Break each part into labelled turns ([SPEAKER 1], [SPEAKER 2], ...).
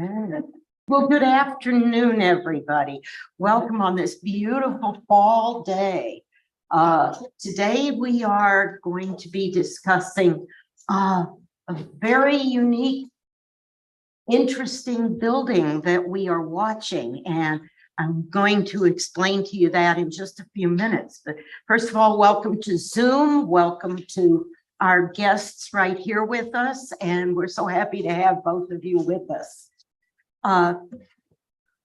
[SPEAKER 1] Well, good afternoon, everybody. Welcome on this beautiful fall day. Today we are going to be discussing a very unique, interesting building that we are watching, and I'm going to explain to you that in just a few minutes. But first of all, welcome to Zoom. Welcome to our guests right here with us, and we're so happy to have both of you with us.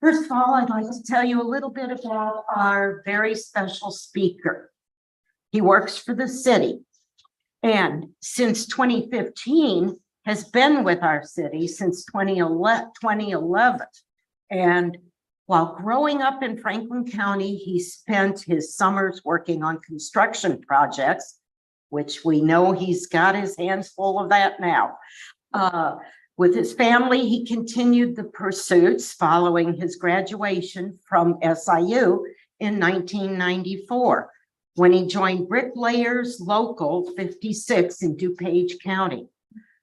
[SPEAKER 1] First of all, I'd like to tell you a little bit about our very special speaker. He works for the city, and since 2015 has been with our city since 2011. And while growing up in Franklin County, he spent his summers working on construction projects, which we know he's got his hands full of that now. With his family, he continued the pursuits following his graduation from SIU in 1994, when he joined Bricklayers Local 56 in DuPage County.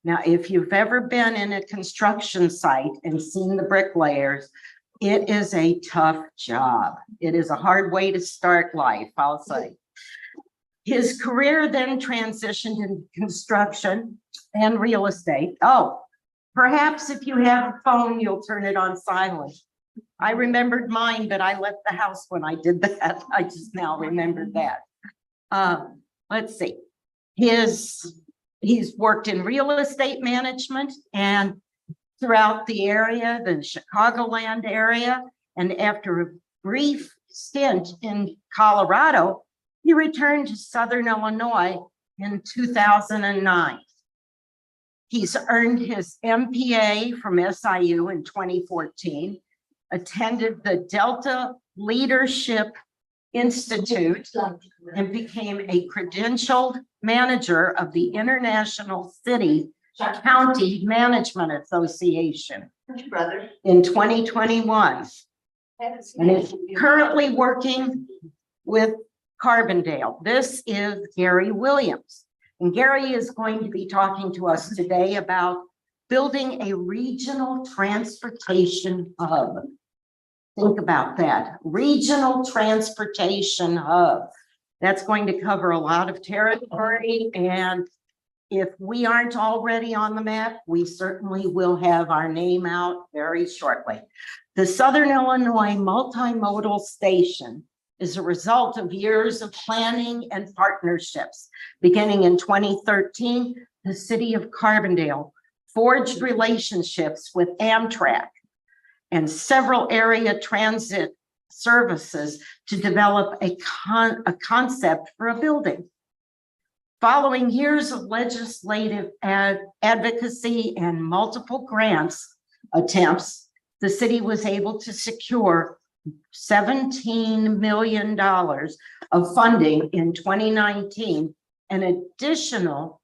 [SPEAKER 1] Now, if you've ever been in a construction site and seen the bricklayers, it is a tough job. It is a hard way to start life, I'll say. His career then transitioned into construction and real estate. Oh, perhaps if you have a phone, you'll turn it on silent. I remembered mine, but I left the house when I did that. I just now remembered that. Let's see. He's worked in real estate management and throughout the area, the Chicagoland area. And after a brief stint in Colorado, he returned to Southern Illinois in 2009. He's earned his MPA from SIU in 2014, attended the Delta Leadership Institute, and became a credentialed manager of the International City County Management Association in 2021. And is currently working with Carbondale. This is Gary Williams. And Gary is going to be talking to us today about building a regional transportation hub. Think about that, regional transportation hub. That's going to cover a lot of territory, and if we aren't already on the map, we certainly will have our name out very shortly. The Southern Illinois Multimodal Station is a result of years of planning and partnerships. Beginning in 2013, the city of Carbondale forged relationships with Amtrak and several area transit services to develop a concept for a building. Following years of legislative advocacy and multiple grants attempts, the city was able to secure $17 million of funding in 2019, an additional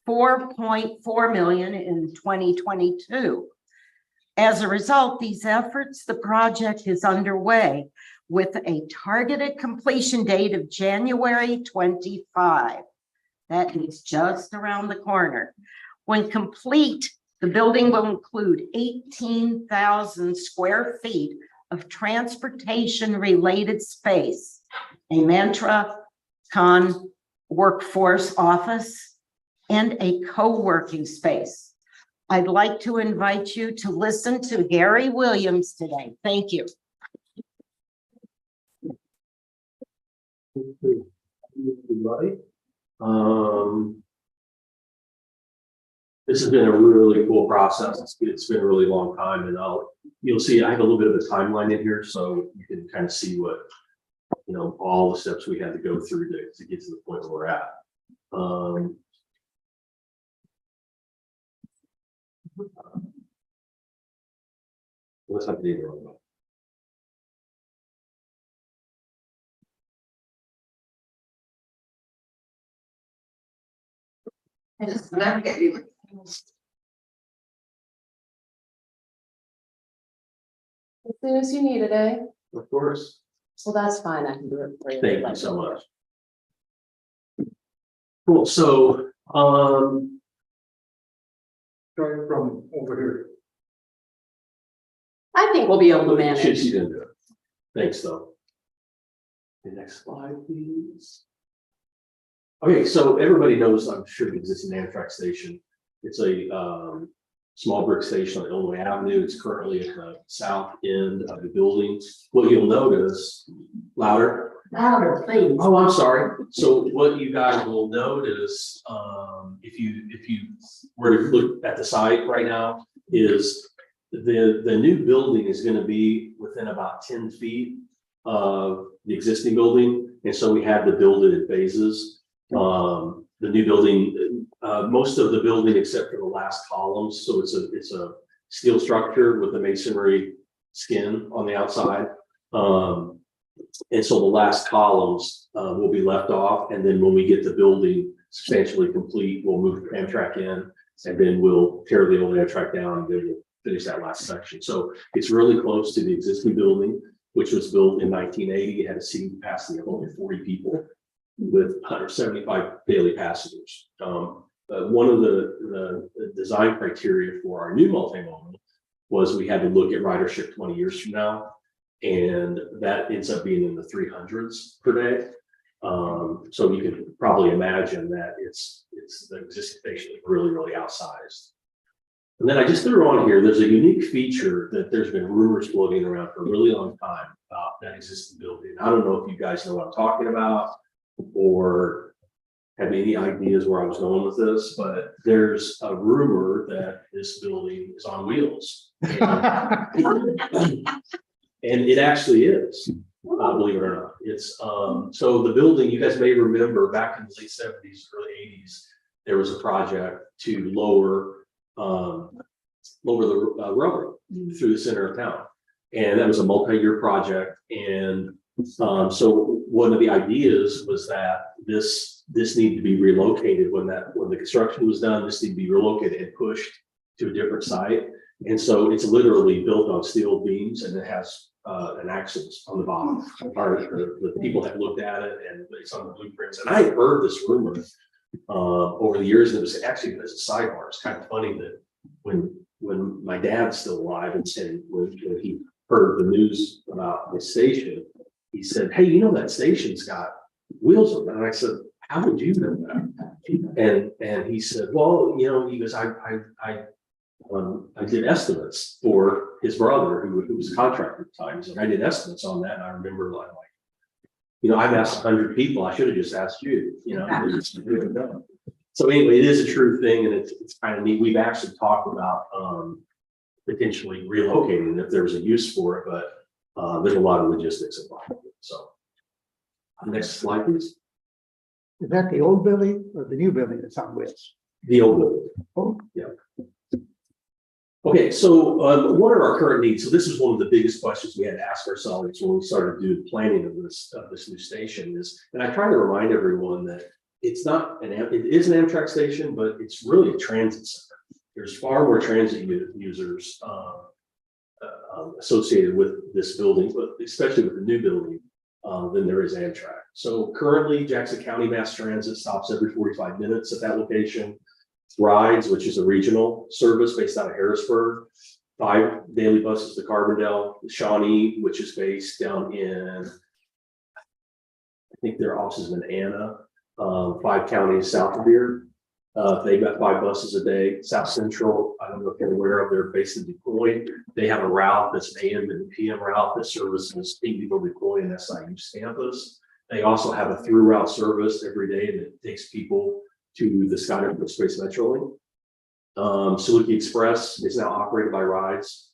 [SPEAKER 1] $4.4 million in 2022. As a result, these efforts, the project is underway with a targeted completion date of January 25. That is just around the corner. When complete, the building will include 18,000 square feet of transportation-related space, a mantra con workforce office, and a co-working space. I'd like to invite you to listen to Gary Williams today. Thank you.
[SPEAKER 2] Thank you, everybody. This has been a really cool process. It's been a really long time, and you'll see I have a little bit of a timeline in here, so you can kind of see what, all the steps we had to go through to get to the point where we're at. What's happening here?
[SPEAKER 3] I just navigate you. As soon as you need it, eh?
[SPEAKER 2] Of course.
[SPEAKER 3] Well, that's fine. I can do it for you.
[SPEAKER 2] Thank you so much. Cool. So,
[SPEAKER 4] starting from over here.
[SPEAKER 3] I think we'll be able to manage.
[SPEAKER 2] She's gonna do it. Thanks, though. The next slide, please. Okay, so everybody knows, I'm sure, the existing Amtrak station. It's a small brick station on Illinois Avenue. It's currently at the south end of the building. What you'll notice, louder.
[SPEAKER 3] Louder, please.
[SPEAKER 2] Oh, I'm sorry. So what you guys will notice, if you were to look at the site right now, is the new building is going to be within about 10 feet of the existing building, and so we had to build it in phases. The new building, most of the building except for the last columns, so it's a steel structure with the masonry skin on the outside. And so the last columns will be left off, and then when we get the building substantially complete, we'll move the Amtrak in, and then we'll tear the old Amtrak down, and then we'll finish that last section. So it's really close to the existing building, which was built in 1980. It had a seating capacity of only 40 people with 175 daily passengers. One of the design criteria for our new multimodal was we had to look at ridership 20 years from now. And that ends up being in the 300s per day. So you can probably imagine that it's the existing station is really, really outsized. And then I just threw on here, there's a unique feature that there's been rumors floating around for a really long time about that existing building. I don't know if you guys know what I'm talking about or have any ideas where I was going with this, but there's a rumor that this building is on wheels. And it actually is, believe it or not. It's so the building, you guys may remember back in the late 70s, early 80s, there was a project to lower the railroad through the center of town. And that was a multi-year project. And so one of the ideas was that this needed to be relocated when the construction was done. This needed to be relocated and pushed to a different site. And so it's literally built on steel beams, and it has an axles on the bottom. The people have looked at it, and it's on the blueprints. And I had heard this rumor over the years. And it was actually, as a sidebar, it's kind of funny that when my dad's still alive, and when he heard the news about the station, he said, "Hey, you know that station's got wheels on it." And I said, "How would you know that?" And he said, "Well, you know," he goes, I did estimates for his brother who was a contractor at the time. So I did estimates on that. And I remember like, I've asked 100 people. I should have just asked you, So anyway, it is a true thing, and it's kind of neat. We've actually talked about potentially relocating if there's a use for it, but there's a lot of logistics involved. So next slide, please.
[SPEAKER 4] Is that the old building or the new building that's on wheels?
[SPEAKER 2] The old building.
[SPEAKER 4] Oh,
[SPEAKER 2] yeah. Okay, so what are our current needs? So this is one of the biggest questions we had to ask ourselves when we started doing planning of this new station is, and I try to remind everyone that it is an Amtrak station, but it's really a transit center. There's far more transit users associated with this building, but especially with the new building, than there is Amtrak. So currently Jackson County Mass Transit stops every 45 minutes at that location. Rides, which is a regional service based out of Harrisburg, 5 daily buses to Carbondale, Shawnee, which is based down in, I think their office is in Anna, 5 counties south of here. They've got 5 buses a day. South Central, I don't know if you're aware of, they're based in DuPoint. They have a route that's an AM and PM route that services Indigo, DuPoint, and SIU's campus. They also have a through route service every day that takes people to the Scott Space Metrolink. Saluki Express is now operated by Rides.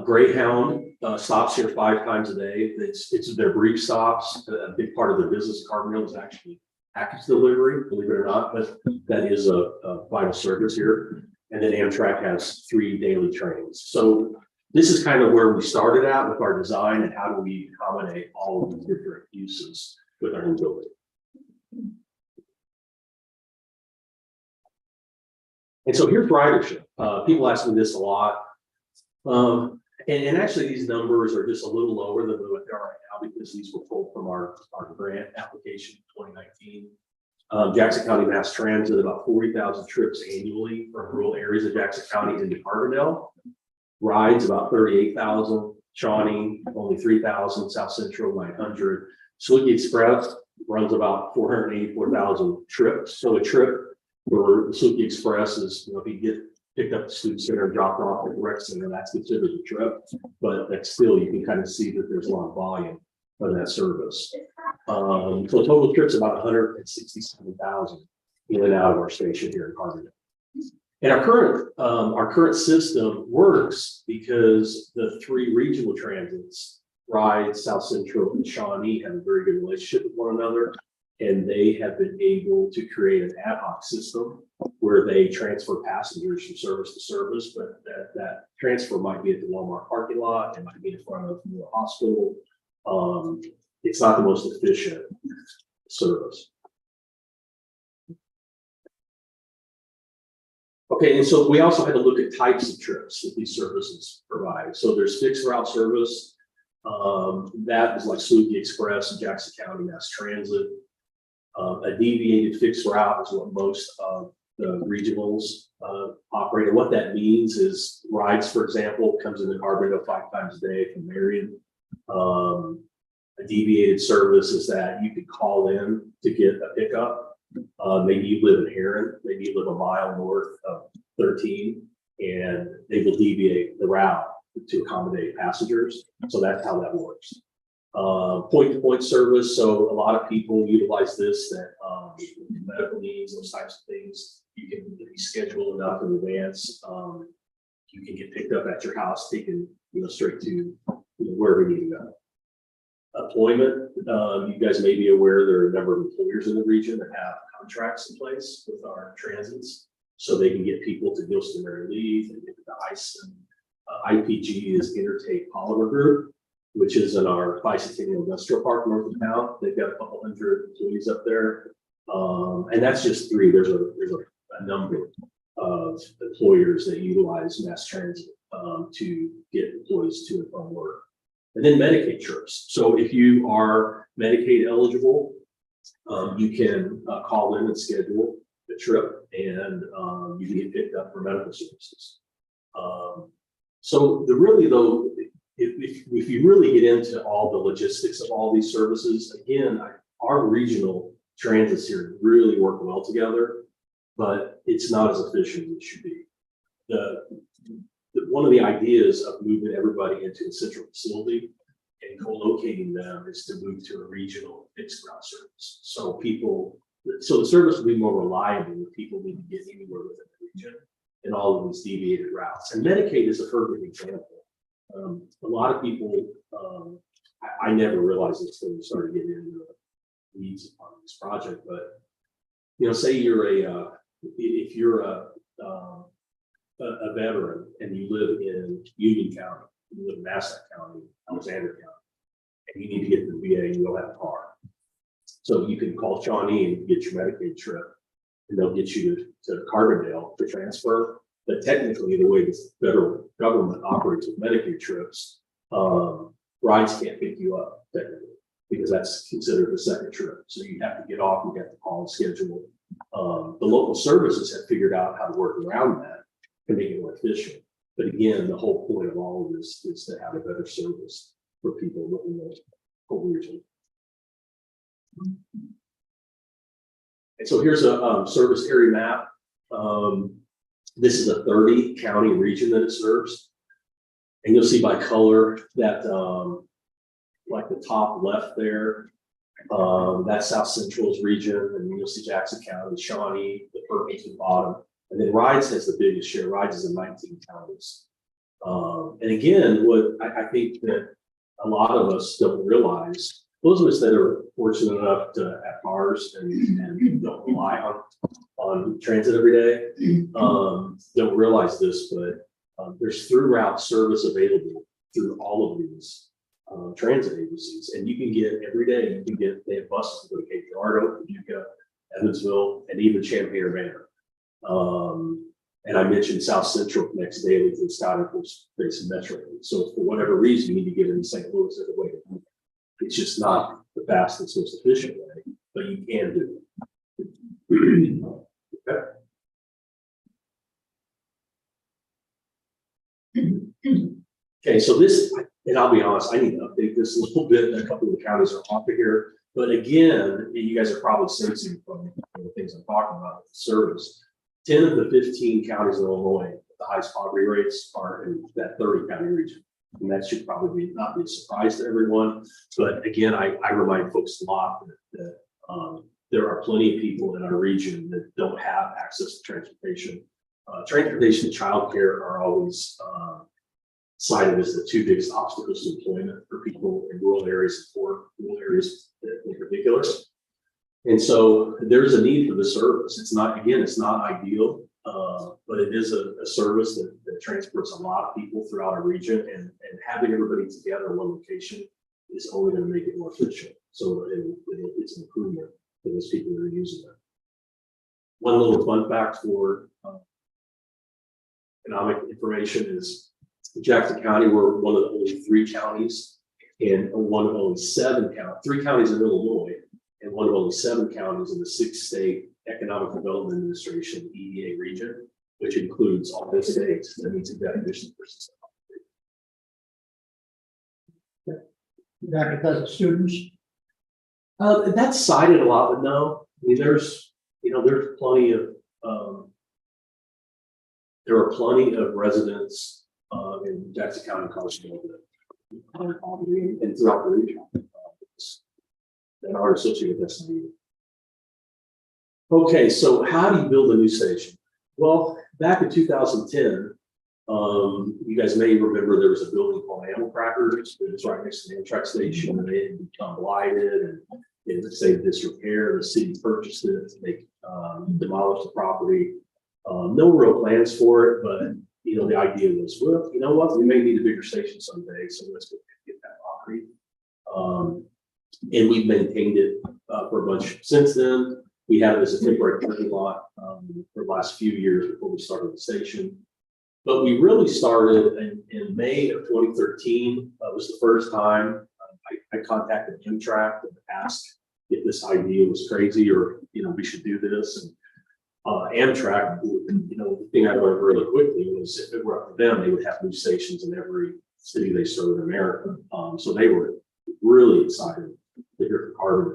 [SPEAKER 2] Greyhound stops here 5 times a day. It's their brief stops. A big part of their business, Carbondale, is actually package delivery, believe it or not, but that is a vital service here. And then Amtrak has 3 daily trains. So this is kind of where we started at with our design, and how do we accommodate all of the different uses with our new building. And so here's ridership. People ask me this a lot. And actually these numbers are just a little lower than what they are right now, because these were pulled from our grant application in 2019. Jackson County Mass Transit, about 40,000 trips annually from rural areas of Jackson County into Carbondale. Rides about 38,000, Shawnee only 3,000, South Central 900. Saluki Express runs about 484,000 trips. So a trip for the Saluki Express is, if you get picked up at the student center and dropped off at the rec center, that's considered a trip. But that's still, you can kind of see that there's a lot of volume of that service. So total trips about 167,000 in and out of our station here in Carbondale. And our current system works because the three regional transits, Ride, South Central, and Shawnee, have a very good relationship with one another. And they have been able to create an ad hoc system where they transfer passengers from service to service, but that transfer might be at the Walmart parking lot, it might be in front of the hospital. It's not the most efficient service. Okay, and so we also had to look at types of trips that these services provide. So there's fixed route service. That is like Saluki Express in Jackson County Mass Transit. A deviated fixed route is what most of the regionals operate. And what that means is Rides, for example, comes into Carbondale 5 times a day from Marion. A deviated service is that you could call in to get a pickup. Maybe you live in Heron, maybe you live a mile north of 13, and they will deviate the route to accommodate passengers. So that's how that works. Point-to-point service. So a lot of people utilize this that medical needs, those types of things. You can, if you schedule enough in advance, you can get picked up at your house, taken straight to wherever you need to go. Employment, you guys may be aware there are a number of employers in the region that have contracts in place with our transits, so they can get people to Gilston Mary Leaf and get to ICE. IPG is Intertake Polymer Group, which is in our Bicentennial Industrial Park north of town. They've got a couple hundred employees up there, and that's just three. There's a number of employers that utilize mass transit to get employees to and from work. And then Medicaid trips. So if you are Medicaid eligible, you can call in and schedule a trip, and you can get picked up for medical services. So if you really get into all the logistics of all these services, again, our regional transits here really work well together, but it's not as efficient as it should be. One of the ideas of moving everybody into a central facility and co-locating them is to move to a regional fixed route service. So the service will be more reliable if people need to get anywhere within the region and all of these deviated routes. And Medicaid is a perfect example. A lot of people, I never realized this when we started getting into the needs on this project, but say if you're a veteran and you live in Union County, you live in Nassau County, Alexander County, and you need to get to the VA, you don't have a car. So you can call Shawnee and get your Medicaid trip, and they'll get you to Carbondale to transfer. But technically, the way the federal government operates with Medicaid trips, Rides can't pick you up technically, because that's considered a second trip. So you have to get off, you have to call and schedule. The local services have figured out how to work around that to make it more efficient. But again, the whole point of all of this is to have a better service for people in the whole region. And so here's a service area map. This is a 30 county region that it serves. And you'll see by color that like the top left there, that's South Central's region, and you'll see Jackson County, Shawnee, the purple to the bottom. And then Rides has the biggest share. Rides is in 19 counties. And again, what I think that a lot of us don't realize, those of us that are fortunate enough to have cars and don't rely on transit every day, don't realize this, but there's through route service available through all of these transit agencies. And you can get every day, they have buses that go to Cape Girardeau, Paducah, Evansville, and even Champaign-Urbana. And I mentioned South Central connects daily to the Scott Air Force Base Metro. So for whatever reason, you need to get into St. Louis as a way to move. It's just not the fastest, most efficient way, but you can do it. Okay. Okay, so this, and I'll be honest, I need to update this a little bit. A couple of the counties are off of here. But again, you guys are probably sensing from the things I'm talking about with the service. 10 of the 15 counties in Illinois, the highest poverty rates are in that 30 county region. And that should probably not be a surprise to everyone. But again, I remind folks a lot that there are plenty of people in our region that don't have access to transportation. Transportation and childcare are always cited as the two biggest obstacles to employment for people in rural areas, or rural areas in particular. And so there's a need for the service. It's not, again, it's not ideal, but it is a service that transports a lot of people throughout our region, and having everybody together in one location is only going to make it more efficient. So it's an improvement for those people that are using it. One little fun fact for economic information is Jackson County, we're one of the only 3 counties and one of only 7 counties, 3 counties in Illinois, and one of only 7 counties in the 6-state Economic Development Administration EDA region, which includes all the states that meets evaluation for system.
[SPEAKER 4] Is that because of students?
[SPEAKER 2] That's cited a lot, but no. I mean, there's plenty of there are plenty of residents in Jackson County, Carbondale, and throughout the region that are associated with this need. Okay, so how do you build a new station? Well, back in 2010, you guys may remember there was a building called Animal Crackers. It was right next to the Amtrak station, and it had become blighted and it saved disrepair. The city purchased it. They demolished the property. No real plans for it, but the idea was, well, you know what, we may need a bigger station someday, so let's go get that property. And we've maintained it for a bunch since then. We have it as a temporary parking lot for the last few years before we started the station. But we really started in May of 2013. Was the first time I contacted Amtrak and asked if this idea was crazy or we should do this. And Amtrak, the thing I learned really quickly was if it were up to them, they would have new stations in every city they serve in America. So they were really excited to hear from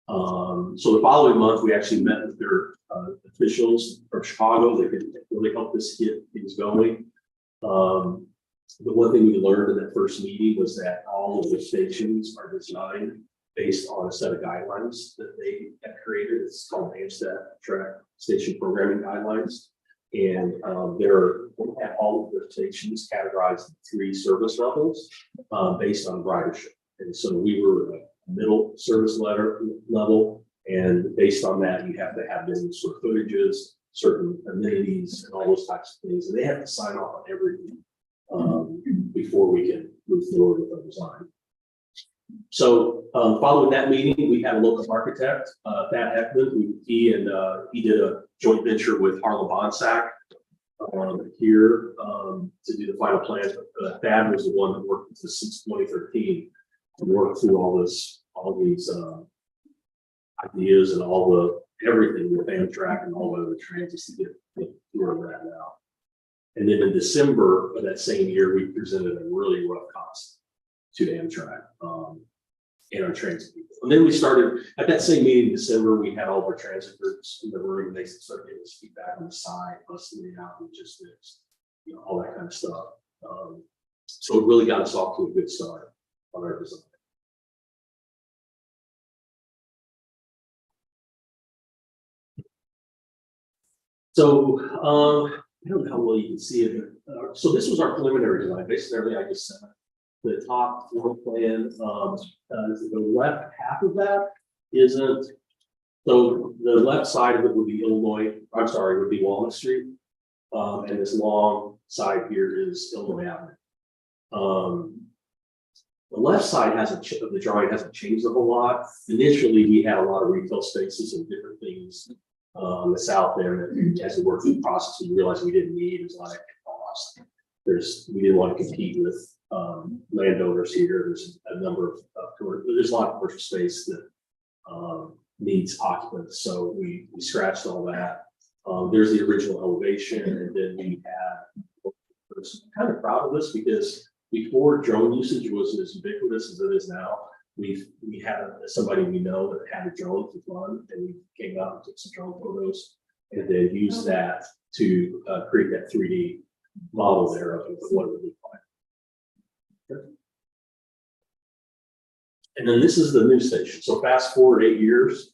[SPEAKER 2] Carbondale. So the following month, we actually met with their officials from Chicago. They could really help us get things going. The one thing we learned in that first meeting was that all of the stations are designed based on a set of guidelines that they have created. It's called Amtrak Station Programming Guidelines. And they're at all of the stations categorized in 3 service levels based on ridership. And so we were a middle service level, and based on that, you have to have different square footages, certain amenities, and all those types of things. And they have to sign off on everything before we can move forward with our design. So following that meeting, we had a local architect, Thad Heckman. He did a joint venture with Harlan Bonsack here to do the final plans. But Thad was the one that worked with us since 2013 to work through all these ideas and everything with Amtrak and all the other transits to get where we're at now. And then in December of that same year, we presented a really rough cost to Amtrak and our transit people. And then we started at that same meeting in December. We had all of our transit groups in the room, and they started giving us feedback on the side, busting it out, logistics, all that kind of stuff. So it really got us off to a good start on our design. So I don't know how well you can see it. So this was our preliminary design. Basically, everything I just said. The top floor plan, the left half of that isn't. So the left side of it would be would be Walnut Street. And this long side here is Illinois Avenue. The left side of the drawing hasn't changed a whole lot. Initially, we had a lot of retail spaces and different things on the south there. As we worked through the process, we realized we didn't need as a lot of cost. We didn't want to compete with landowners here. There's a number of there's a lot of commercial space that needs occupants. So we scratched all that. There's the original elevation, and then we had. I'm kind of proud of this because before drone usage was as ubiquitous as it is now, we had somebody we know that had a drone for fun, and we came out and took some drone photos and then used that to create that 3D model there of what it would look like. Okay. And then this is the new station. So fast forward 8 years,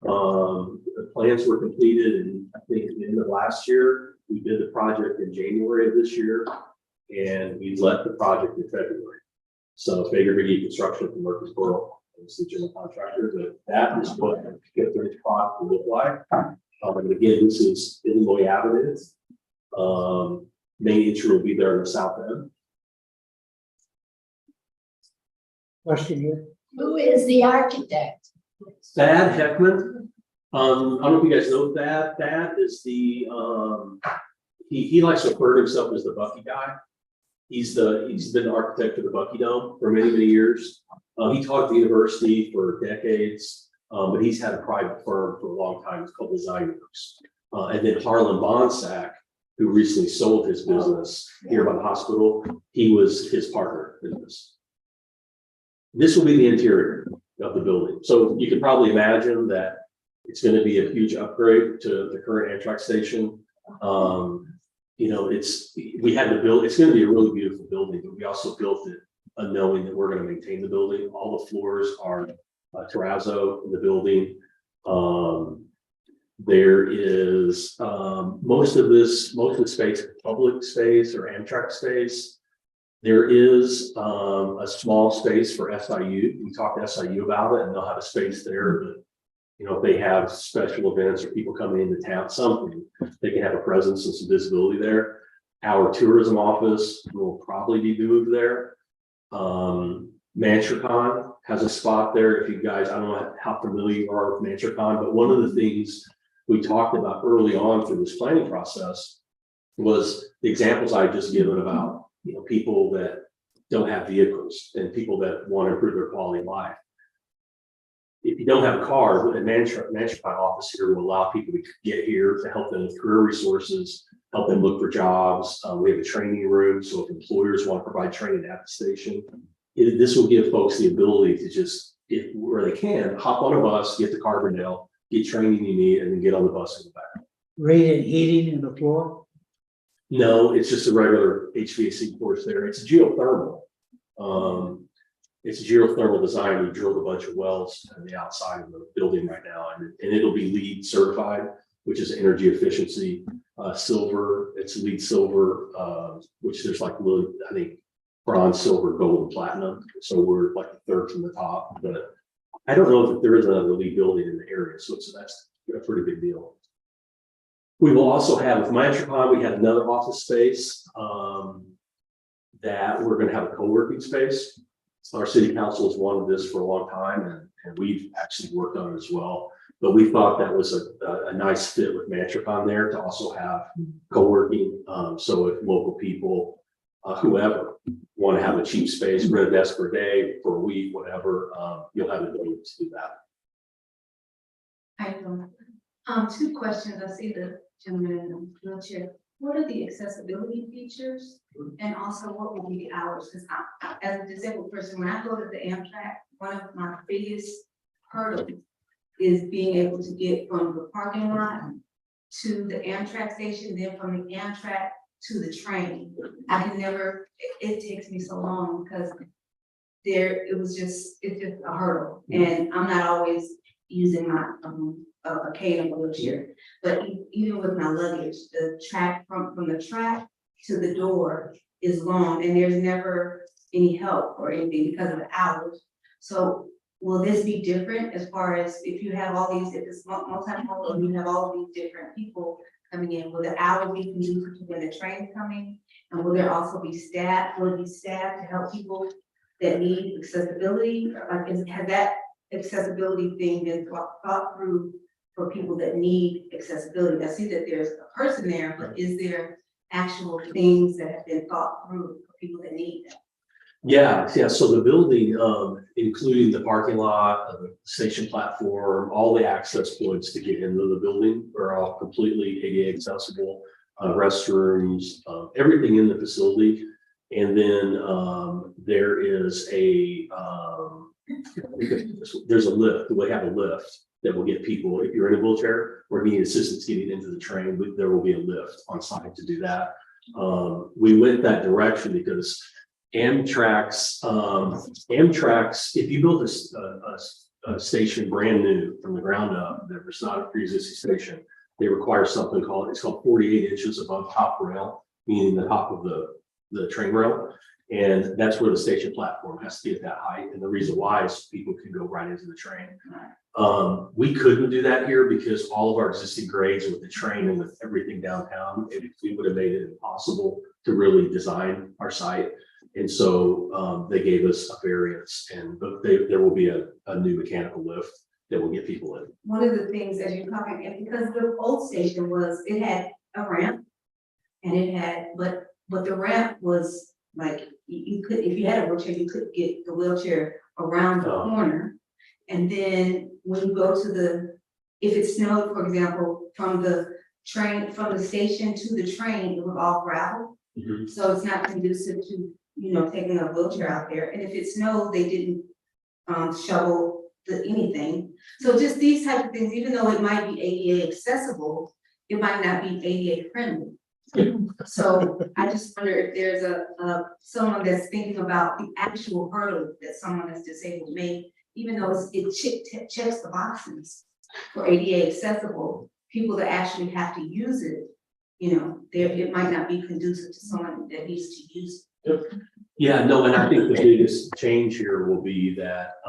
[SPEAKER 2] the plans were completed, and I think at the end of last year, we did the project in January of this year, and we let the project in February. So Baker McGee Construction from Murfreesboro is the general contractor, but that is what the finished product will look like. And again, this is Illinois Avenue. Main entry will be there in the south end.
[SPEAKER 4] Question here.
[SPEAKER 3] Who is the architect?
[SPEAKER 2] Thad Heckman. I don't know if you guys know Thad. Thad is the he likes to refer to himself as the Bucky guy. He's been the architect for the Bucky Dome for many, many years. He taught at the university for decades, but he's had a private firm for a long time. It's called Design Works. And then Harlan Bonsack, who recently sold his business here by the hospital, he was his partner in this. This will be the interior of the building. So you can probably imagine that it's going to be a huge upgrade to the current Amtrak station. You know, we had to build, it's going to be a really beautiful building, but we also built it knowing that we're going to maintain the building. All the floors are terrazzo in the building. There is most of the space, public space or Amtrak space. There is a small space for SIU. We talked to SIU about it, and they'll have a space there. But you know, if they have special events or people coming into town, something, they can have a presence and some visibility there. Our tourism office will probably be moved there. Mantricon has a spot there. If you guys, I don't know how familiar you are with Mantricon, but one of the things we talked about early on through this planning process was the examples I've just given about, you know, people that don't have vehicles and people that want to improve their quality of life. If you don't have a car, the Mantricon office here will allow people to get here to help them with career resources, help them look for jobs. We have a training room, so if employers want to provide training at the station, this will give folks the ability to just, where they can, hop on a bus, get to Carbondale, get training you need, and then get on the bus and go back.
[SPEAKER 4] Radiant heating in the floor?
[SPEAKER 2] No, it's just a regular HVAC course there. It's a geothermal. It's a geothermal design. We drilled a bunch of wells on the outside of the building right now, and it'll be LEED certified, which is energy efficiency, silver. It's LEED silver, which there's like really, I think, bronze, silver, gold, and platinum. So we're like the third from the top, but I don't know if there is another LEED building in the area. So that's a pretty big deal. We will also have, with Mantricon, we had another office space that we're going to have a co-working space. Our city council has wanted this for a long time, and we've actually worked on it as well. But we thought that was a nice fit with Mantricon there to also have co-working. So if local people, whoever, want to have a cheap space, rent a desk for a day, for a week, whatever, you'll have the ability to do that.
[SPEAKER 5] Two questions. I see the gentleman in the wheelchair. What are the accessibility features? And also what will be the hours? Because as a disabled person, when I go to the Amtrak, one of my biggest hurdles is being able to get from the parking lot to the Amtrak station, then from the Amtrak to the train. I can never, it takes me so long because it's just a hurdle. And I'm not always using my a cane or wheelchair, but even with my luggage, the track from the track to the door is long, and there's never any help or anything because of the hours. So will this be different as far as if you have all these, if it's multimodal and you have all of these different people coming in, will the hours be conducive to when the train is coming? And will there also be staff, will it be staff to help people that need accessibility? Has that accessibility thing been thought through for people that need accessibility? I see that there's a person there, but is there actual things that have been thought through for people that need that?
[SPEAKER 2] Yeah. So the building, including the parking lot, the station platform, all the access points to get into the building are all completely ADA accessible. Restrooms, everything in the facility And then there is there's a lift. We have a lift that will get people, if you're in a wheelchair or need assistance getting into the train, there will be a lift on site to do that. We went that direction because Amtrak's, if you build a station brand new from the ground up, there's not a pre-existing station, they require something called 48 inches above top rail, meaning the top of the train rail. And that's where the station platform has to be at that height. And the reason why is people can go right into the train. We couldn't do that here because all of our existing grades with the train and with everything downtown, we would have made it impossible to really design our site. And so they gave us a variance, but there will be a new mechanical lift that will get people in.
[SPEAKER 5] One of the things as you're talking, and because the old station it had a ramp and it had, but the ramp was like, you could, if you had a wheelchair, you could get the wheelchair around the corner. And then when you go to if it snowed, for example, from the station to the train, it was all gravel.
[SPEAKER 2] Mhm.
[SPEAKER 5] So it's not conducive to, taking a wheelchair out there. And if it snowed, they didn't shovel anything. So just these types of things, even though it might be ADA accessible, it might not be ADA friendly. So I just wonder if there's someone that's thinking about the actual hurdle that someone that's disabled may, even though it checks the boxes for ADA accessible, people that actually have to use it, it might not be conducive to someone that needs to use it.
[SPEAKER 2] Yeah, no, and I think the biggest change here will be that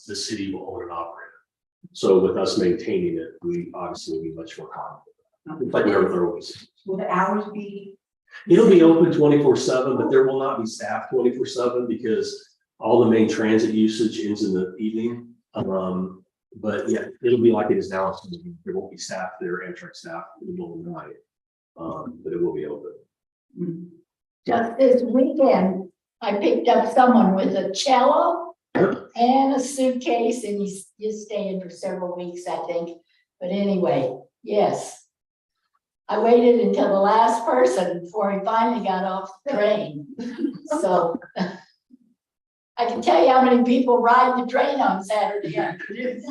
[SPEAKER 2] the city will own and operate it. So with us maintaining it, we obviously will be much more confident. Like wherever there was.
[SPEAKER 5] Will the hours be?
[SPEAKER 2] It'll be open 24/7, but there will not be staff 24/7 because all the main transit usage ends in the evening. But yeah, it'll be like it is now. There won't be staff there, Amtrak staff in the middle of the night, but it will be open.
[SPEAKER 3] Just this weekend, I picked up someone with a cello and a suitcase, and he's staying for several weeks, I think. But anyway, yes. I waited until the last person before he finally got off the train. So I can tell you how many people ride the train on Saturday afternoon.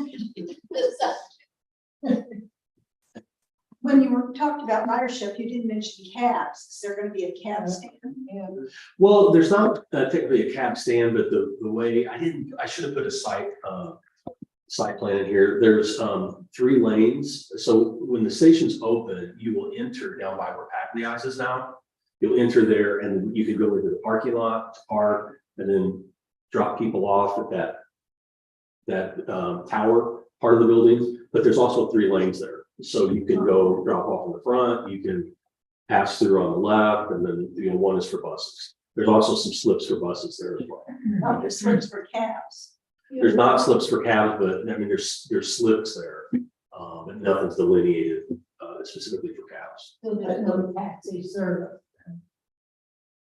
[SPEAKER 6] When you talked about ridership, you didn't mention cabs. Is there going to be a cab stand?
[SPEAKER 2] Well, there's not technically a cab stand, but the way I should have put a site plan in here. There's 3 lanes. So when the station's open, you will enter down by where Pagliai's is now. You'll enter there and you can go into the parking lot to park and then drop people off at that tower part of the building. But there's also 3 lanes there. So you can go drop off in the front, you can pass through on the left, and then one is for buses. There's also some slips for buses there as well.
[SPEAKER 6] Oh, there's slips for cabs.
[SPEAKER 2] There's not slips for cabs, but I mean, there's slips there, but nothing's delineated specifically for cabs.
[SPEAKER 3] So there's no taxi service.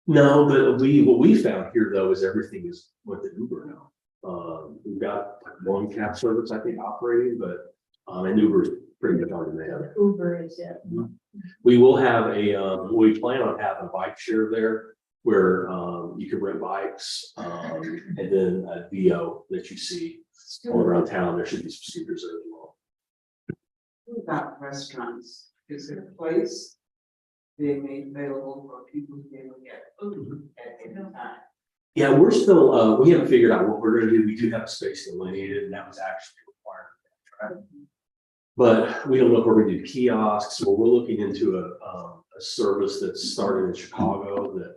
[SPEAKER 2] No, but what we found here though is everything is with the Uber now. We've got like 1 cab service I think operating, but and Uber is pretty much on demand.
[SPEAKER 3] Uber is it.
[SPEAKER 2] We will have we plan on having a bike share there where you can rent bikes and then a VO that you see all around town. There should be some scooters there as well.
[SPEAKER 7] What about restaurants? Is there a place being made available for people to be able to get food at any time?
[SPEAKER 2] Yeah, we're still, we haven't figured out what we're gonna do. We do have a space delineated and that was actually required. Right? But we don't know if we're gonna do kiosks. Well, we're looking into a service that's started in Chicago that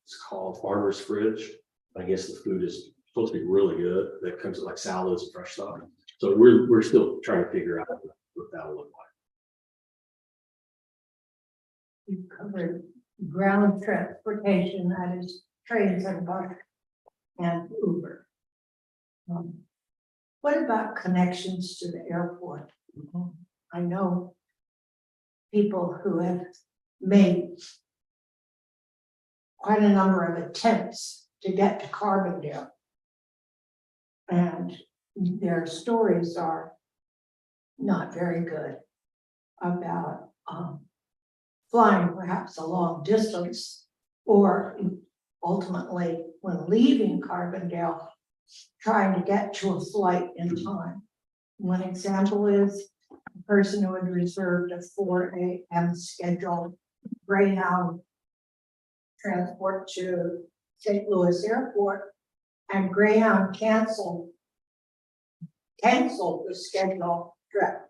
[SPEAKER 2] it's called Farmer's Fridge. I guess the food is supposed to be really good. That comes with like salads and fresh stuff. So we're still trying to figure out what that will look like.
[SPEAKER 8] You covered ground transportation, that is trains and buses and Uber. What about connections to the airport? I know people who have made quite a number of attempts to get to Carbondale. And their stories are not very good about flying perhaps a long distance or ultimately, when leaving Carbondale, trying to get to a flight in time. One example is a person who had reserved a 4 a.m. scheduled Greyhound transport to St. Louis Airport, and Greyhound canceled the scheduled trip.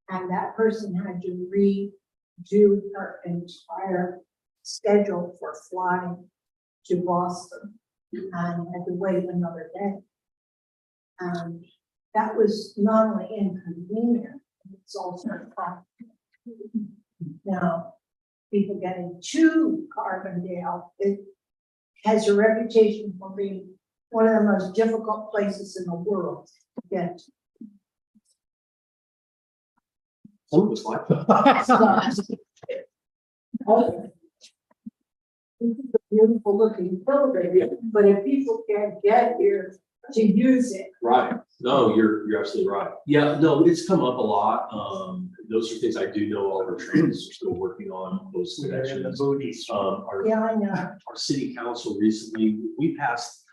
[SPEAKER 8] And that person had to redo her entire schedule for flying to Boston and had to wait another day. And that was not only inconvenient, it's also practical. Now, people getting to Carbondale, it has a reputation for being one of the most difficult places in the world to get to.
[SPEAKER 2] Some of us like that.
[SPEAKER 8] This is a beautiful looking building, but if people can't get here to use it.
[SPEAKER 2] Right. No, you're absolutely right. Yeah, no, it's come up a lot. Those are things I do know all of our trainers are still working on those connections.
[SPEAKER 8] Yeah, I know.
[SPEAKER 2] Our city council recently, we passed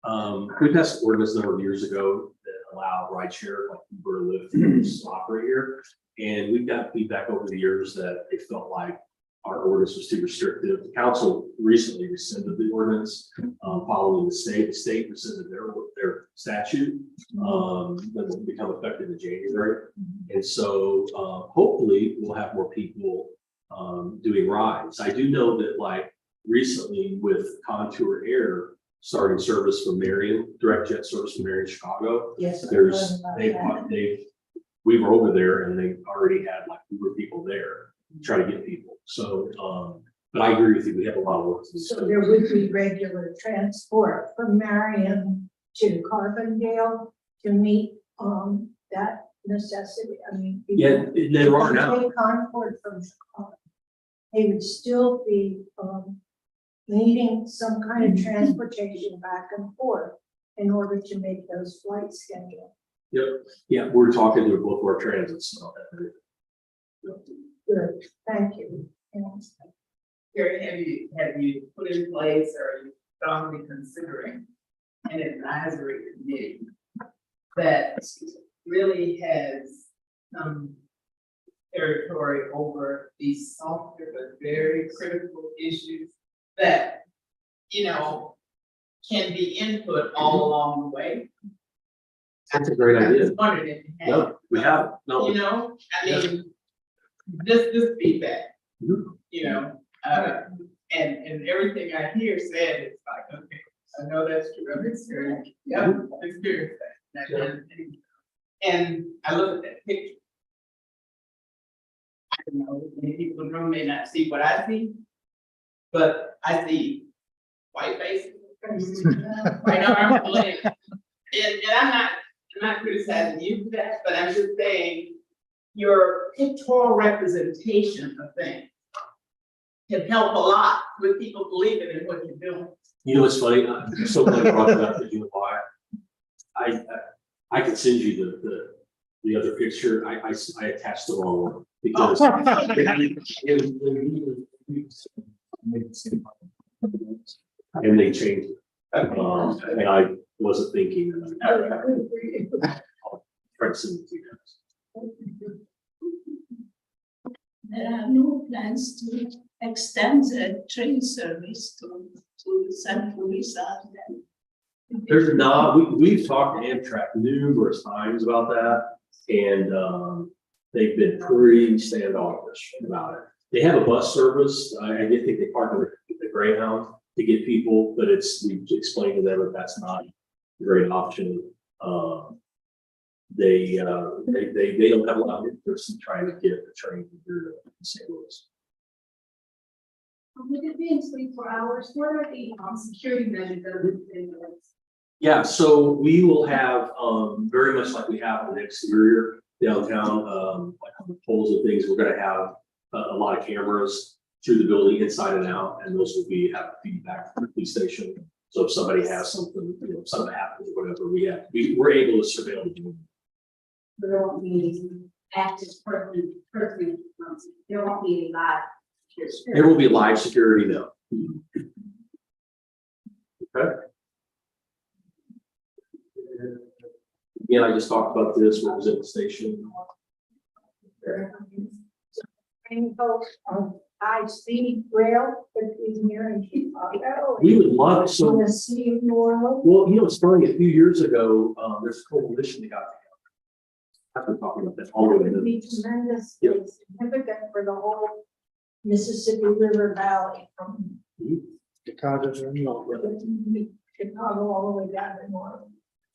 [SPEAKER 2] an ordinance a number of years ago that allowed rideshare like Uber, Lyft to operate here. And we've got feedback over the years that they felt like our ordinance was too restrictive. The council recently rescinded the ordinance, following the state. The state rescinded their statute that will become effective in January. And so hopefully we'll have more people doing rides. I do know that like recently with Contour Air starting service from Marion, direct jet service from Marion, Chicago.
[SPEAKER 8] Yes.
[SPEAKER 2] We were over there and they already had like Uber people there trying to get people. So, but I agree with you. We have a lot of work to do.
[SPEAKER 8] So there would be regular transport from Marion to Carbondale to meet that necessity. I mean.
[SPEAKER 2] Yeah, there are now.
[SPEAKER 8] Take Concord from Chicago, they would still be needing some kind of transportation back and forth in order to make those flight schedules.
[SPEAKER 2] Yep. Yeah, we're talking to both of our transits. So
[SPEAKER 8] Good, thank you.
[SPEAKER 7] Gary, have you put in place or are you strongly considering an advisory committee that really has some territory over these softer but very critical issues that, you know, can be input all along the way?
[SPEAKER 2] that's a great
[SPEAKER 7] I
[SPEAKER 2] idea.
[SPEAKER 7] was wondering if you had.
[SPEAKER 2] No, we have, no.
[SPEAKER 7] You know, I mean, this feedback, you know, and everything I hear said, it's like, okay, I know that's true, I've experienced, I've experienced that. And I look at that picture. I don't know, many people in the room may not see what I see, but I see white faces, white arms, legs. And I'm not criticizing you for that, but I'm just saying your pictorial representation of things can help a lot with people believing in what you're doing.
[SPEAKER 2] You know, what's funny. I'm so glad you brought that up. You know why? I could send you the other picture. I attached the wrong one because and they changed it. And I wasn't thinking. I'll try to send it to you guys.
[SPEAKER 9] There are no plans to extend the train service to St. Louis.
[SPEAKER 2] There's not, we've talked to Amtrak numerous times about that, and they've been pretty standoffish about it. They have a bus service. I did think they partnered with the Greyhound to get people, but we've explained to them that that's not a great option. They don't have a lot of interest in trying to get the train here to St. Louis.
[SPEAKER 5] Would it be in 24 hours? What are the security measures that are in place?
[SPEAKER 2] Yeah, so we will have very much like we have on the exterior downtown, like on the poles and things. We're going to have a lot of cameras through the building, inside and out, and those will have feedback from the police station. So if somebody has something, you know, if something happens, or whatever, we're able to surveil the building.
[SPEAKER 5] There won't be any active person, there won't be any live.
[SPEAKER 2] There will be live security, no. Okay. Again, I just talked about this, represent the station.
[SPEAKER 8] Rainbow of high-speed rail between here and Chicago.
[SPEAKER 2] We would love,
[SPEAKER 8] On
[SPEAKER 2] so,
[SPEAKER 8] the city world.
[SPEAKER 2] well, you know, it's funny, a few years ago, there's a coalition that got together. I've been talking about that all the way.
[SPEAKER 8] It would be tremendously significant for the whole Mississippi River Valley from
[SPEAKER 4] Chicago,
[SPEAKER 8] Chicago all the way down to North.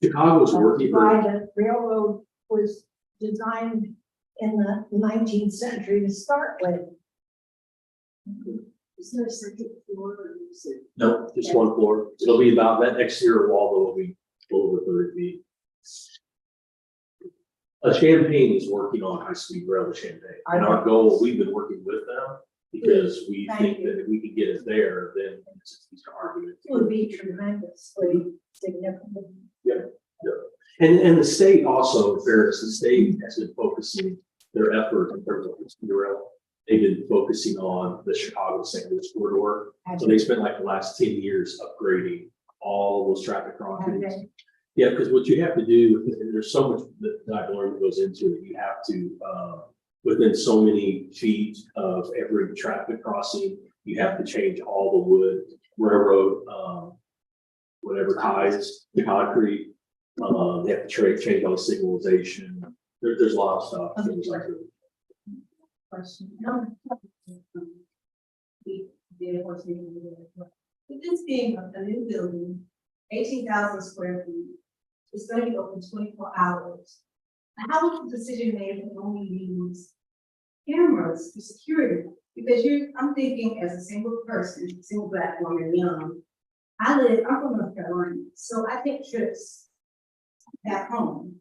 [SPEAKER 2] Chicago's working,
[SPEAKER 8] Why the railroad was designed in the 19th century to start with.
[SPEAKER 9] Is there a second floor or is it?
[SPEAKER 2] no, just one floor. It'll be about, that exterior wall though will be over 30 feet. Champaign is working on high-speed rail to Champaign, and our goal, we've been working with them because we
[SPEAKER 8] Thank
[SPEAKER 2] think
[SPEAKER 8] you.
[SPEAKER 2] that if we can get it there, then it's an easier argument.
[SPEAKER 8] It would be tremendously significant.
[SPEAKER 2] And the state also, in fairness, the state has been focusing their effort in terms of high-speed rail. They've been focusing on the Chicago St. Louis corridor. So they spent like the last 10 years upgrading all those traffic crossings.
[SPEAKER 8] Okay.
[SPEAKER 2] Yeah, because what you have to do, there's so much that I've learned that goes into it. You have to, within so many feet of every traffic crossing, you have to change all the wood, railroad, whatever ties, the concrete. They have to change all the signalization. There's a lot of stuff. Things like that.
[SPEAKER 5] Question. With this being a new building, 18,000 square feet, it's gonna be open 24 hours. How was the decision made to only use cameras for security? Because I'm thinking as a single person, single black woman, young, I'm from North Carolina, so I take trips back home.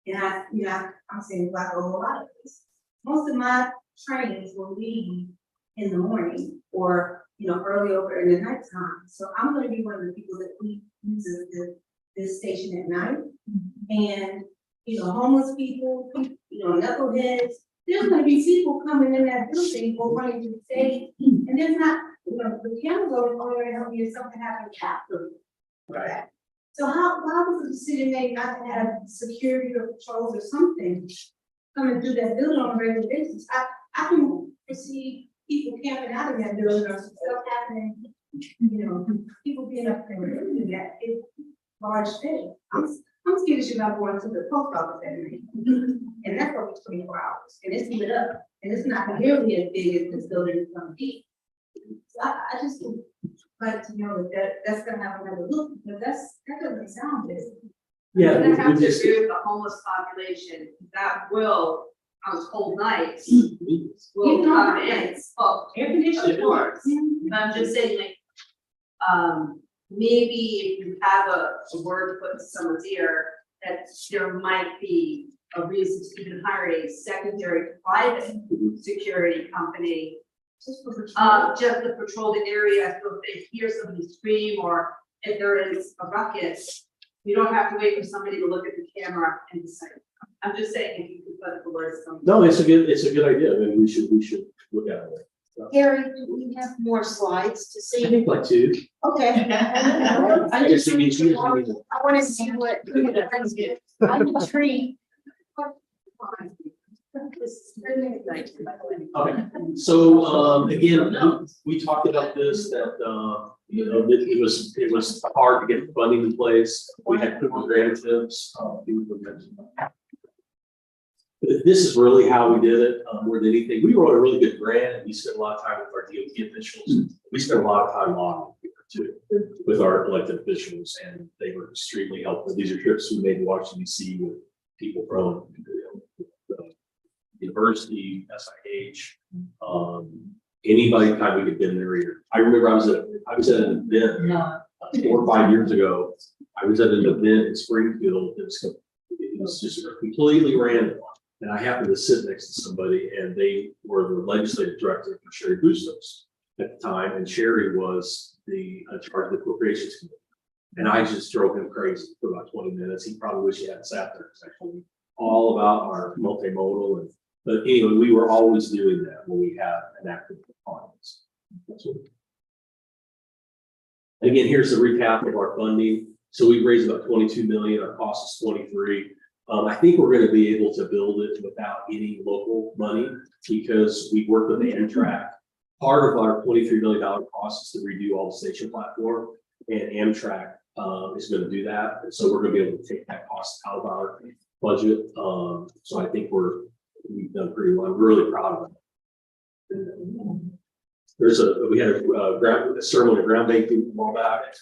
[SPEAKER 5] And I'm saying I go a lot of places. Most of my trains will leave in the morning or, early over in the nighttime. So I'm gonna be one of the people that uses this station at night. And, homeless people, knuckleheads, there's gonna be people coming in that building or running to the state. And there's not, the cameras are only gonna help you if something happens after.
[SPEAKER 2] Right.
[SPEAKER 5] So why was the decision made not to have security or patrols or something coming through that building on a regular basis? I can foresee people camping out in that building or some stuff happening, people being up there doing that. It's large thing. I'm skittish about going to the post office at night. And that's over 24 hours and it's lit up and it's not nearly as big as this building is gonna be. So I just would like to know that's gonna have another look, but that doesn't sound good.
[SPEAKER 2] Yeah.
[SPEAKER 10] We're gonna have
[SPEAKER 2] we
[SPEAKER 10] to
[SPEAKER 2] just-
[SPEAKER 10] do the homeless population, that will, on cold nights,
[SPEAKER 5] You
[SPEAKER 10] will
[SPEAKER 5] know,
[SPEAKER 10] come in. Well,
[SPEAKER 5] Air conditioning.
[SPEAKER 10] of course, but I'm just saying like, maybe if you have a word to put in someone's ear, that there might be a reason to even hire a secondary private security company. Just to patrol the area, so if they hear somebody scream or if there is a ruckus, you don't have to wait for somebody to look at the camera and decide. I'm just saying, if you could put the words some.
[SPEAKER 2] No, it's a good idea. I mean, we should look at it.
[SPEAKER 1] Gary, do we have more slides to
[SPEAKER 2] I
[SPEAKER 1] see?
[SPEAKER 2] think like two.
[SPEAKER 1] Okay.
[SPEAKER 2] I just think it's usually.
[SPEAKER 1] I want to see what. I'm intrigued.
[SPEAKER 2] Okay, so, again, we talked about this, that, that it was hard to get funding in place. We had representatives, this is really how we did it, more than anything. We wrote a really good grant and we spent a lot of time with our DOT officials. We spent a lot of time lobbying too, with our elected officials, and they were extremely helpful. These are trips we made to Washington DC with people from the university, SIH, anybody kind of we could get in their ear. I remember I was at an event 4 or 5 years ago. I was at an event in Springfield. It was just completely random. And I happened to sit next to somebody, and they were the legislative director for Sherry Bustos at the time. And Sherry was the charge of the appropriations committee. And I just drove him crazy for about 20 minutes. He probably wish he hadn't sat there. It's actually all about our multimodal. But anyway, we were always doing that when we had an active audience. Again, here's the recap of our funding. So we raised about 22 million, our cost is 23. I think we're going to be able to build it without any local money because we worked with Amtrak. Part of our $23 million cost is to redo all the station platform, and Amtrak is going to do that. And so we're going to be able to take that cost out of our budget. So I think we've done pretty well. I'm really proud of it. We had a ceremony of groundbreaking a while back.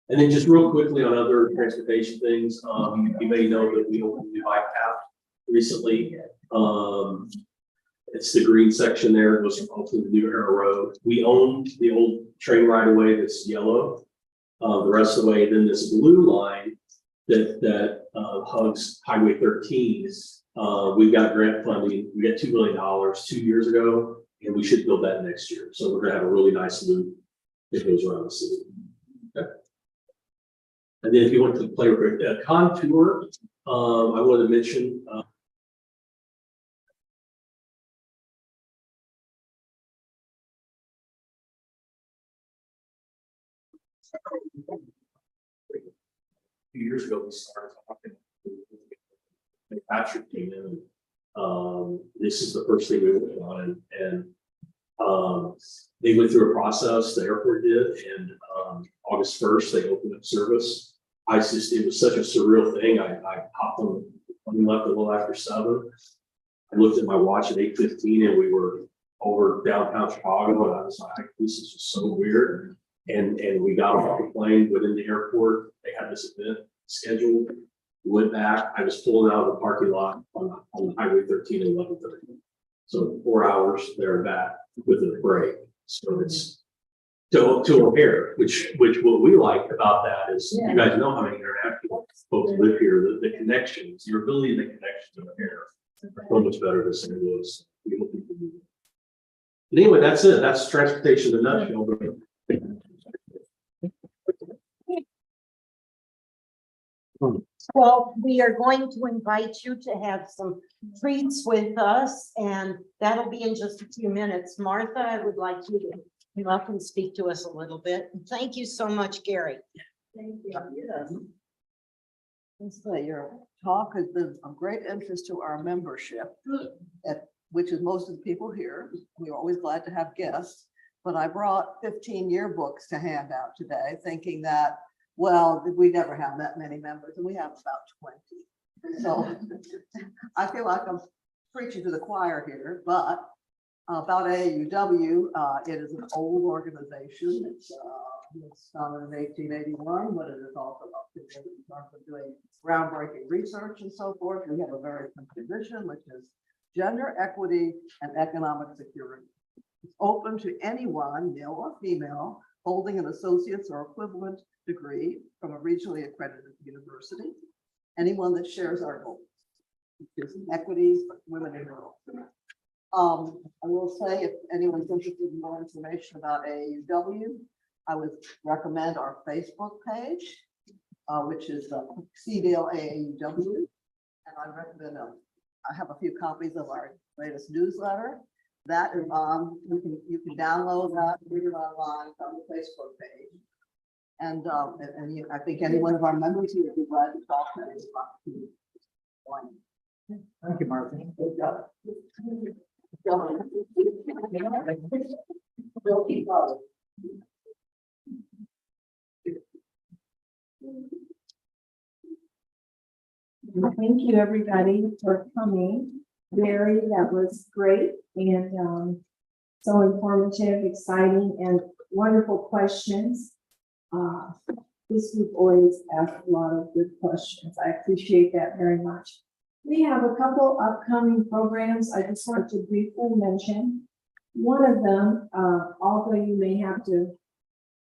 [SPEAKER 2] And then just real quickly on other transportation things, you may know that we opened the bike path recently. It's the green section there. It goes to the new Arrow Road. We own the old train right away that's yellow. The rest of the way, then this blue line that hugs Highway 13. We've got grant funding. We got $2 million 2 years ago, and we should build that next year. So we're gonna have a really nice loop that goes around the city. Okay. And then if you want to play with a contour, I wanted to mention. A few years ago, we started talking. Patrick came in. This is the first thing we worked on, and they went through a process. The airport did, and August 1st they opened up service. It was such a surreal thing. I hopped on and left a little after 7. I looked at my watch at 8:15, and we were over downtown Chicago, and I was like, "This is just so weird." And we got off the plane, went in the airport. They had this event scheduled. Went back. I was pulling out of the parking lot on Highway 13 at 11:30. So 4 hours there and back with a break. So it's to a pair, which what we like about that is you guys know how many international folks live here. The connections, your ability to make connections in a pair are so much better than St. Louis. But anyway, that's it. That's transportation in a nutshell.
[SPEAKER 1] Well, we are going to invite you to have some treats with us, and that'll be in just a few minutes. Martha, I would like you to come up and speak to us a little bit. And thank you so much, Gary.
[SPEAKER 6] Thank you.
[SPEAKER 11] Let's say your talk has been of great interest to our membership, which is most of the people here. We're always glad to have guests, but I brought 15 yearbooks to hand out today, thinking that, well, we never have that many members, and we have about 20. So I feel like I'm preaching to the choir here, but about AAUW, it is an old organization. It's started in 1881, but it is also up to date in terms of doing groundbreaking research and so forth. We have a very simple vision, which is gender equity and economic security. It's open to anyone, male or female, holding an associate's or equivalent degree from a regionally accredited university, anyone that shares our goals, which is equity for women and girls. I will say, if anyone's interested in more information about AAUW, I would recommend our Facebook page, which is Carbondale AAUW, and I recommend I have a few copies of our latest newsletter. That is you can download that, read it online from the Facebook page. And I think any one of our members here would be glad to talk to anyone.
[SPEAKER 4] Thank you, Martha.
[SPEAKER 11] Good job.
[SPEAKER 12] Thank you, everybody, for coming. Gary, that was great and so informative, exciting, and wonderful questions. This group always asks a lot of good questions. I appreciate that very much. We have a couple upcoming programs I just want to briefly mention. One of them, although you may have to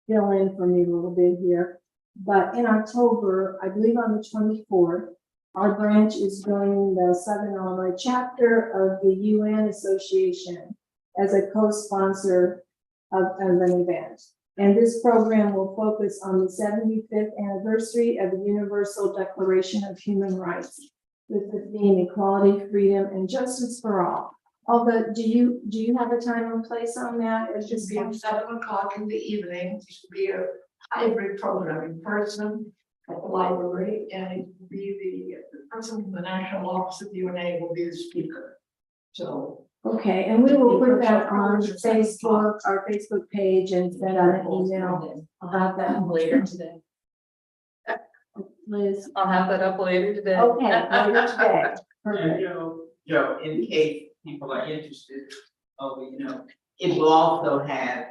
[SPEAKER 12] fill in for me a little bit here, but in October, I believe on the 24th, our branch is joining the Southern Illinois chapter of the UN Association as a co-sponsor of an event. And this program will focus on the 75th anniversary of the Universal Declaration of Human Rights, with the theme equality, freedom, and justice for all. Although, do you have a time and place on that? It's
[SPEAKER 8] It
[SPEAKER 12] just
[SPEAKER 8] should be at 7 o'clock in the evening. It should be a hybrid program in person at the library, and it will be the person from the National Office of UNA will be the speaker. So.
[SPEAKER 12] okay, and we will put that on Facebook, our Facebook page, and send out an email about that.
[SPEAKER 3] Later today.
[SPEAKER 12] Liz,
[SPEAKER 3] I'll have that up later today.
[SPEAKER 12] okay, later today.
[SPEAKER 7] And
[SPEAKER 12] Perfect.
[SPEAKER 7] Joe, in case people are interested, it will also have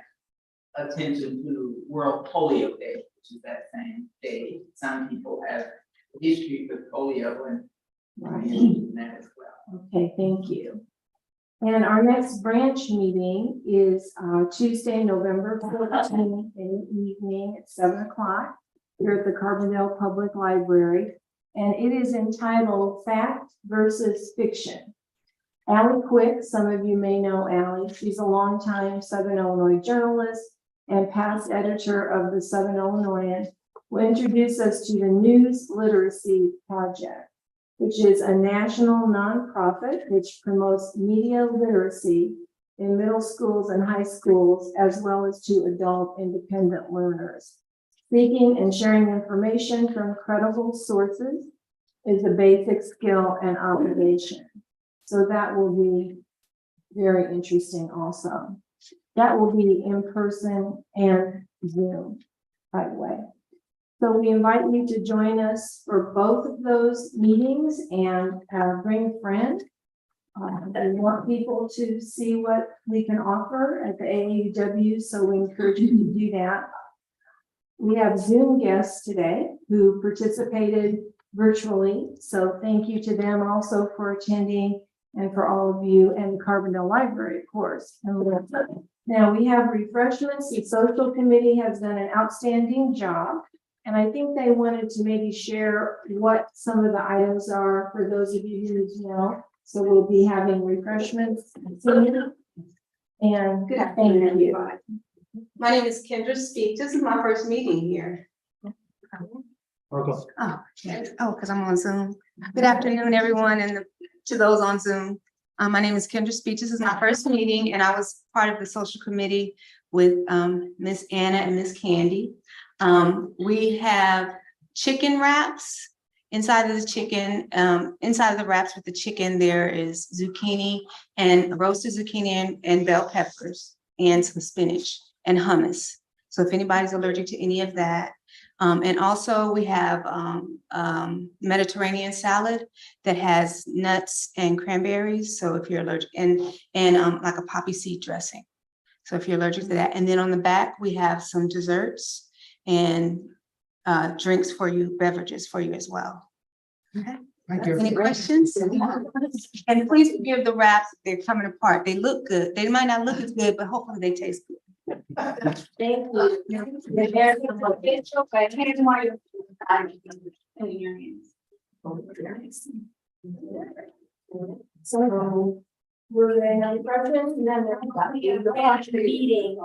[SPEAKER 7] attention to World Polio Day, which is that same day. Some people have history with polio and I'm interested in that as well.
[SPEAKER 12] Okay, thank you. And our next branch meeting is Tuesday, November 14th in the evening at 7 o'clock here at the Carbondale Public Library. And it is entitled Fact versus Fiction. Allie Quick, some of you may know Allie. She's a longtime Southern Illinois journalist and past editor of the Southern Illinoian, will introduce us to the News Literacy Project, which is a national nonprofit which promotes media literacy in middle schools and high schools, as well as to adult independent learners. Seeking and sharing information from credible sources is a basic skill and obligation. So that will be very interesting also. That will be in person and Zoom, by the way. So we invite you to join us for both of those meetings and bring a friend. We want people to see what we can offer at the AAUW, so we encourage you to do that. We have Zoom guests today who participated virtually, so thank you to them also for attending and for all of you and the Carbondale Library, of course. Now we have refreshments. The social committee has done an outstanding job. And I think they wanted to maybe share what some of the items are for those of you who know. So we'll be having refreshments. And
[SPEAKER 13] Good afternoon,
[SPEAKER 12] thank you.
[SPEAKER 13] everybody. My name is Kendra Speak. This is my first meeting here.
[SPEAKER 4] Marco.
[SPEAKER 13] Oh, yes. Oh, because I'm on Zoom. Good afternoon, everyone, and to those on Zoom. My name is Kendra Speak. This is my first meeting, and I was part of the social committee with Miss Anna and Miss Candy. We have chicken wraps. Inside of the chicken, inside of the wraps with the chicken, there is zucchini and roasted zucchini and bell peppers and some spinach and hummus. So if anybody's allergic to any of that. And also we have Mediterranean salad that has nuts and cranberries. So if you're allergic and like a poppy seed dressing. So if you're allergic to that. And then on the back, we have some desserts and drinks for you, beverages for you as well. Okay.
[SPEAKER 4] Thank you.
[SPEAKER 13] Any questions? And please forgive the wraps, they're coming apart. They look good. They might not look as good, but hopefully they taste good.
[SPEAKER 12] Thank you. So we're going to have questions and then there's the meeting.